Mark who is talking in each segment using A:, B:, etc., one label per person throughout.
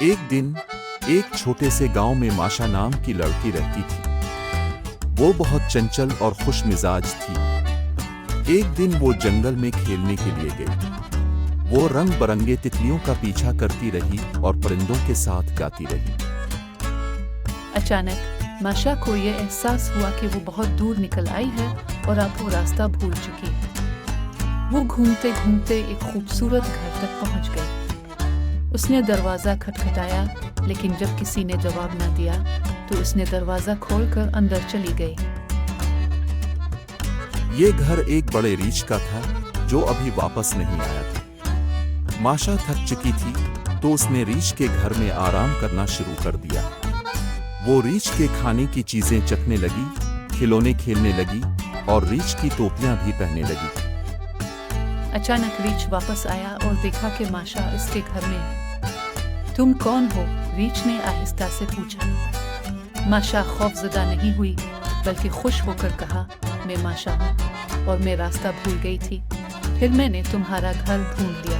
A: एक दिन एक छोटे से गांव में माशा नाम की लड़की रहती थी। वो बहुत चंचल और खुश मिजाज थी। एक दिन वो जंगल में खेलने के लिए गई। वो रंग बरंगे तितलियों का पीछा करती रही और परिंदों के साथ गाती रही।
B: अचानक माशा को यह एहसास हुआ कि वो बहुत दूर निकल आई है और अब वो रास्ता भूल चुकी है। वो घूमते घूमते एक खूबसूरत घर तक पहुंच गई। उसने दरवाज़ा खटखटाया, लेकिन जब किसी ने जवाब न दिया तो उसने दरवाज़ा खोलकर अंदर चली गई।
A: ये घर एक बड़े रीछ का था जो अभी वापस नहीं आया था। माशा थक चुकी थी तो उसने रीछ के घर में आराम करना शुरू कर दिया। वो रीछ के खाने की चीजें चखने लगी, खिलौने खेलने लगी और रीछ की टोपियां भी पहनने लगी।
B: अचानक रीछ वापस आया और देखा कि माशा इसके घर में है। तुम कौन हो? रीछ ने आहिस्ता से पूछा। माशा खौफजदा नहीं हुई, बल्कि खुश होकर कहा, मैं माशा हूँ और मैं रास्ता भूल गई थी, फिर मैंने तुम्हारा घर ढूंढ लिया।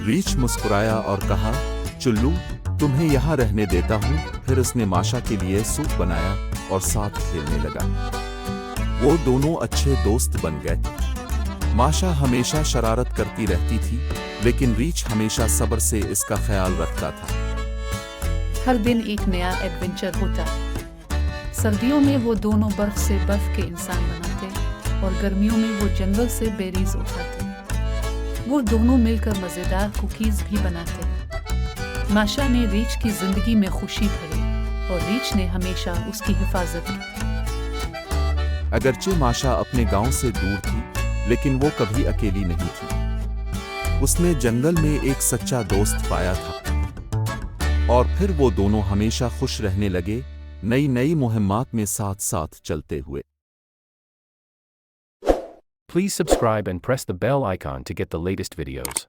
A: रीछ मुस्कुराया और कहा, चुल्लू, तुम्हें यहाँ रहने देता हूँ। फिर उसने माशा के लिए सूप बनाया और साथ खेलने लगा। वो दोनों अच्छे दोस्त बन गए। माशा हमेशा शरारत करती रहती थी, लेकिन रीछ हमेशा सब्र से इसका ख्याल रखता था।
B: हर दिन एक नया एडवेंचर होता। सर्दियों में वो दोनों बर्फ से बर्फ के इंसान बनाते और गर्मियों में वो जंगल से बेरीज उठाते। वो दोनों मिलकर मजेदार कुकीज भी बनाते। माशा ने रीछ की जिंदगी में खुशी भरी और रीछ ने हमेशा उसकी हिफाजत की।
A: अगरचे माशा अपने गांव से दूर थी, लेकिन वो कभी अकेली नहीं थी। उसने जंगल में एक सच्चा दोस्त पाया था और फिर वो दोनों हमेशा खुश रहने लगे, नई नई मुहिम्मात में साथ साथ चलते हुए।
C: Please subscribe and press the bell icon to get the latest videos.